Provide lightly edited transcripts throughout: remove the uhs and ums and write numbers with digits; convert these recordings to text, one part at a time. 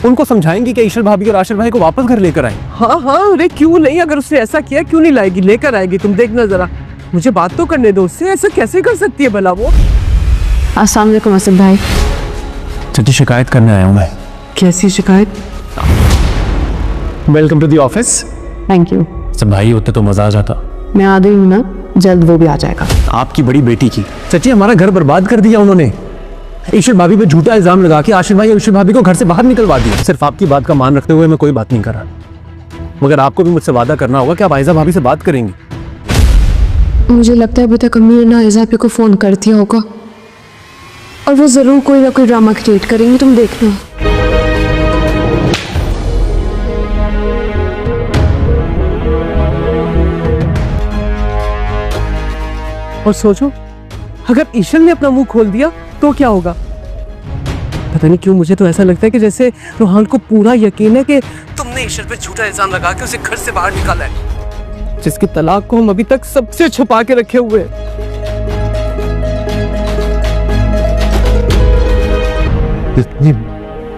उनको समझाएंगी कि ईशल भाभी और आशिर भाई को वापस घर लेकर आए। हाँ हाँ, अरे क्यों नहीं, अगर उसने ऐसा किया क्यों नहीं लाएगी, लेकर आएगी। तुम देखना जरा, मुझे बात तो करने दो उससे। ऐसा कैसे कर सकती है भला वो? अस्सलाम वालेकुम असद भाई। चाची शिकायत करने आया हूँ मैं। कैसी शिकायत? Welcome to the office. Thank you. सब भाई होते तो मजा आ जाता। मैं आ गई हूँ ना, जल्द वो भी आ जाएगा। आपकी बड़ी बेटी की चाची हमारा घर बर्बाद कर दिया उन्होंने। ईशल भाभी पे झूठा इल्जाम लगा के आशिर भाई और ईशल भाभी को घर से बाहर निकलवा दिया। सिर्फ आपकी बात का मान रखते हुए मैं कोई बात नहीं कर रहा, मगर आपको भी मुझसे वादा करना होगा कि आप आयजा भाभी से बात करेंगी। मुझे लगता है अभी तक अम्मी ने आयजा पे को फोन कर दिया होगा और वो जरूर कोई ना कोई ड्रामा क्रिएट करेंगी, तुम देखना। और सोचो, अगर ईशल ने अपना मुंह खोल दिया तो क्या होगा? पता नहीं क्यों मुझे तो ऐसा लगता है कि जैसे रोहान को पूरा यकीन है कि तुमने ईशल पे झूठा इल्जाम लगा के उसे घर से बाहर निकाला है, जिसकी तलाक को हम अभी तक सबसे छुपा के रखे हुए हैं। इतनी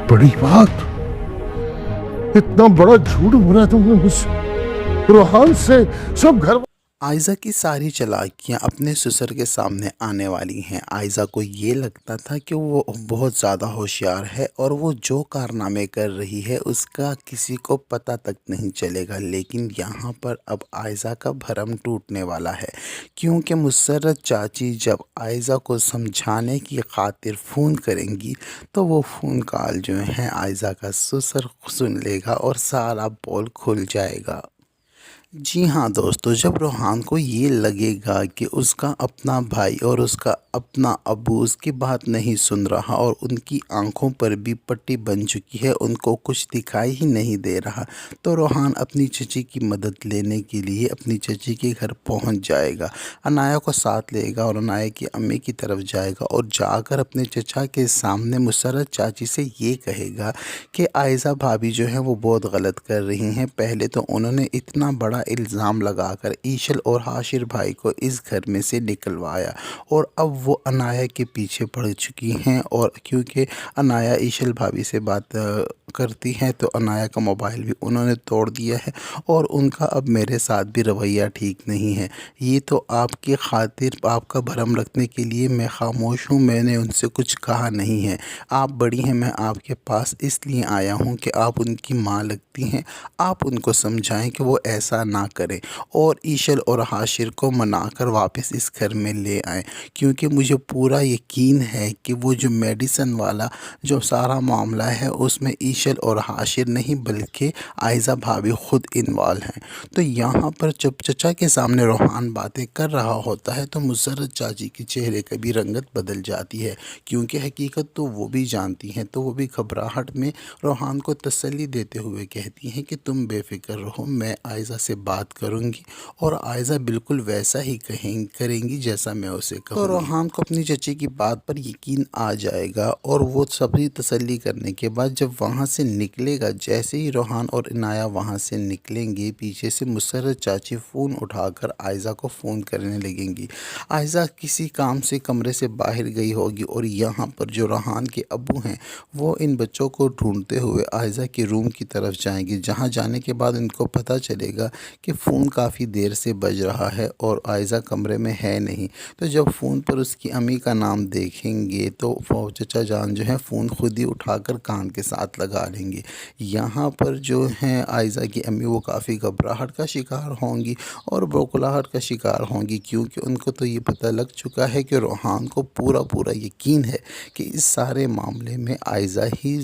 बड़ी बात, इतना बड़ा झूठ बोला तुमने उस रोहान से। सब घर आयज़ा की सारी चालाकियाँ अपने ससुर के सामने आने वाली हैं। आयज़ा को ये लगता था कि वो बहुत ज़्यादा होशियार है और वो जो कारनामे कर रही है उसका किसी को पता तक नहीं चलेगा, लेकिन यहाँ पर अब आयज़ा का भरम टूटने वाला है, क्योंकि मुसर्रत चाची जब आयज़ा को समझाने की खातिर फ़ोन करेंगी तो वो फ़ोन कॉल जो है आयज़ा का ससुर सुन लेगा और सारा पोल खुल जाएगा। जी हाँ दोस्तों, जब रोहान को ये लगेगा कि उसका अपना भाई और उसका अपना अबू उसकी बात नहीं सुन रहा और उनकी आंखों पर भी पट्टी बन चुकी है, उनको कुछ दिखाई ही नहीं दे रहा, तो रोहान अपनी चची की मदद लेने के लिए अपनी चची के घर पहुंच जाएगा। अनाया को साथ लेगा और अनाया की अम्मी की तरफ जाएगा और जाकर अपने चचा के सामने मुसर्रत चाची से ये कहेगा कि आयज़ा भाभी जो है वो बहुत गलत कर रही हैं। पहले तो उन्होंने इतना बड़ा इल्ज़ाम लगाकर ईशल और हाशिर भाई को इस घर में से निकलवाया और अब वो अनाया के पीछे पड़ चुकी हैं, और क्योंकि अनाया ईशल भाभी से बात करती हैं तो अनाया का मोबाइल भी उन्होंने तोड़ दिया है और उनका अब मेरे साथ भी रवैया ठीक नहीं है। ये तो आपकी खातिर, आपका भरम रखने के लिए मैं खामोश हूँ, मैंने उनसे कुछ कहा नहीं है। आप बड़ी हैं, मैं आपके पास इसलिए आया हूँ कि आप उनकी माँ लगती हैं, आप उनको समझाएं कि वो ऐसा ना करें और ईशल और हाशिर को मनाकर वापस इस घर में ले आएं, क्योंकि मुझे पूरा यकीन है कि वो जो मेडिसिन वाला जो सारा मामला है उसमें ईशल और हाशिर नहीं बल्कि आयज़ा भाभी खुद इन्वॉल्व हैं। तो यहाँ पर जब चचा के सामने रोहान बातें कर रहा होता है तो मुसर्रत चाची के चेहरे की भी रंगत बदल जाती है, क्योंकि हकीकत तो वो भी जानती हैं। तो वो भी घबराहट में रोहान को तसल्ली देते हुए कहती हैं कि तुम बेफिक्र रहो, मैं आयज़ा से बात करूंगी और आयज़ा बिल्कुल वैसा ही करेंगी जैसा मैं उसे कहूँगी। तो रोहान को अपनी चची की बात पर यकीन आ जाएगा और वो सभी तसल्ली करने के बाद जब वहाँ से निकलेगा, जैसे ही रोहान और इनाया वहाँ से निकलेंगे, पीछे से मुसर्रत चाची फ़ोन उठाकर आयज़ा को फ़ोन करने लगेंगी। आयज़ा किसी काम से कमरे से बाहर गई होगी और यहाँ पर जो रोहान के अब्बू हैं वो इन बच्चों को ढूंढते हुए आयज़ा के रूम की तरफ जाएंगे, जहाँ जाने के बाद इनको पता चलेगा कि फ़ोन काफ़ी देर से बज रहा है और आयज़ा कमरे में है नहीं। तो जब फ़ोन पर उसकी अम्मी का नाम देखेंगे तो चचा जान जो है फ़ोन खुद ही उठाकर कान के साथ लगा लेंगे। यहाँ पर जो है आयज़ा की अम्मी वो काफ़ी घबराहट का शिकार होंगी और बौखलाहट का शिकार होंगी, क्योंकि उनको तो ये पता लग चुका है कि रोहान को पूरा यकीन है कि इस सारे मामले में आयज़ा ही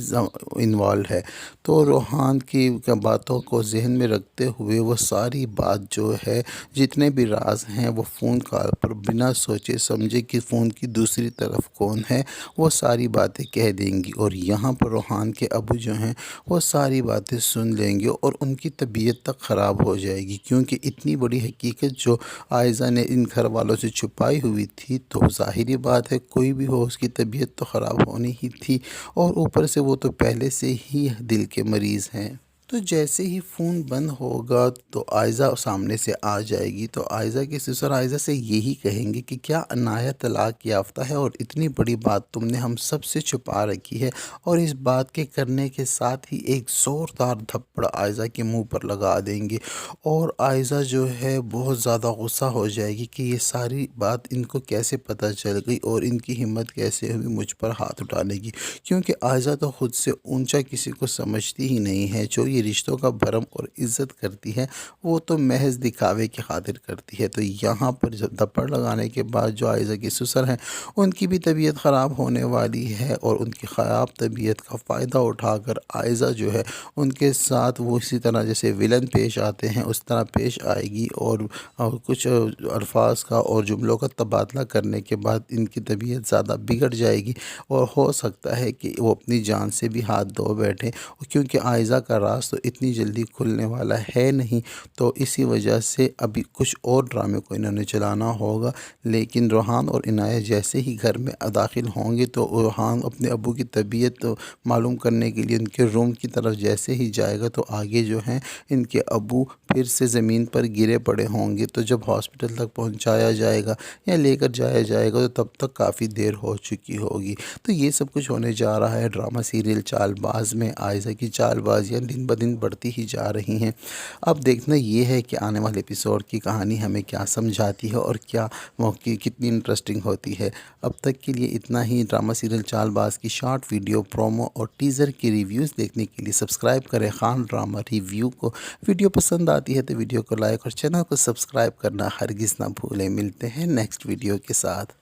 इन्वॉल्व है। तो रोहान की बातों को जहन में रखते हुए वो सारी बात जो है, जितने भी राज हैं, वो फ़ोन कॉल पर बिना सोचे समझे कि फ़ोन की दूसरी तरफ कौन है वो सारी बातें कह देंगी। और यहाँ पर रोहान के अबू जो हैं वो सारी बातें सुन लेंगे और उनकी तबीयत तक ख़राब हो जाएगी, क्योंकि इतनी बड़ी हकीकत जो आयज़ा ने इन घर वालों से छुपाई हुई थी, तो ज़ाहिरी बात है कोई भी हो उसकी तबीयत तो ख़राब होनी ही थी, और ऊपर से वो तो पहले से ही दिल के मरीज़ हैं। تو جیسے ہی فون بند ہوگا تو عائزہ سامنے سے آ جائے گی، تو عائزہ کے سسر عائزہ سے یہی کہیں گے کہ کیا عنایت طلاق یافتہ ہے اور اتنی بڑی بات تم نے ہم سب سے چھپا رکھی ہے، اور اس بات کے کرنے کے ساتھ ہی ایک زوردار تھپڑ عائزہ کے منہ پر لگا دیں گے، اور عائزہ جو ہے بہت زیادہ غصہ ہو جائے گی کہ یہ ساری بات ان کو کیسے پتہ چل گئی اور ان کی ہمت کیسے ہوئی مجھ پر ہاتھ اٹھانے کی، کیونکہ عائزہ تو خود سے اونچا کسی کو سمجھتی ہی نہیں ہے۔ جو یہ رشتوں کا بھرم اور عزت کرتی ہے وہ تو محض دکھاوے کی خاطر کرتی ہے۔ تو یہاں پر جب تھپڑ لگانے کے بعد جو عائزہ کے سسر ہیں ان کی بھی طبیعت خراب ہونے والی ہے، اور ان کی خراب طبیعت کا فائدہ اٹھا کر عائزہ جو ہے ان کے ساتھ وہ اسی طرح جیسے ولن پیش آتے ہیں اس طرح پیش آئے گی، اور کچھ الفاظ کا اور جملوں کا تبادلہ کرنے کے بعد ان کی طبیعت زیادہ بگڑ جائے گی، اور ہو سکتا ہے کہ وہ اپنی جان سے بھی ہاتھ دھو بیٹھیں، کیونکہ عائزہ کا راز تو اتنی جلدی کھلنے والا ہے نہیں۔ تو اسی وجہ سے ابھی کچھ اور ڈرامے کو انہوں نے چلانا ہوگا، لیکن روحان اور عنایت جیسے ہی گھر میں داخل ہوں گے تو روحان اپنے ابو کی طبیعت معلوم کرنے کے لیے ان کے روم کی طرف جیسے ہی جائے گا تو آگے جو ہیں ان کے ابو پھر سے زمین پر گرے پڑے ہوں گے، تو جب ہاسپٹل تک پہنچایا جائے گا یا لے کر جایا جائے گا تو تب تک کافی دیر ہو چکی ہوگی۔ تو یہ سب کچھ ہونے جا رہا ہے ڈرامہ سیریل چال باز میں۔ عائزہ کی چال بازیاں دن بدن بڑھتی ہی جا رہی ہیں۔ اب دیکھنا یہ ہے کہ آنے والے ایپیسوڈ کی کہانی ہمیں کیا سمجھاتی ہے اور کیا موقع کتنی انٹرسٹنگ ہوتی ہے۔ اب تک کے لیے اتنا ہی۔ ڈرامہ سیریل چال باز کی شارٹ ویڈیو، پرومو اور ٹیزر کی ریویوز دیکھنے کے لیے سبسکرائب کریں خان ڈرامہ ریویو کو۔ ویڈیو پسند آتی ہے تو ویڈیو کو لائک اور چینل کو سبسکرائب کرنا ہرگز نہ بھولیں۔ ملتے ہیں نیکسٹ ویڈیو کے ساتھ۔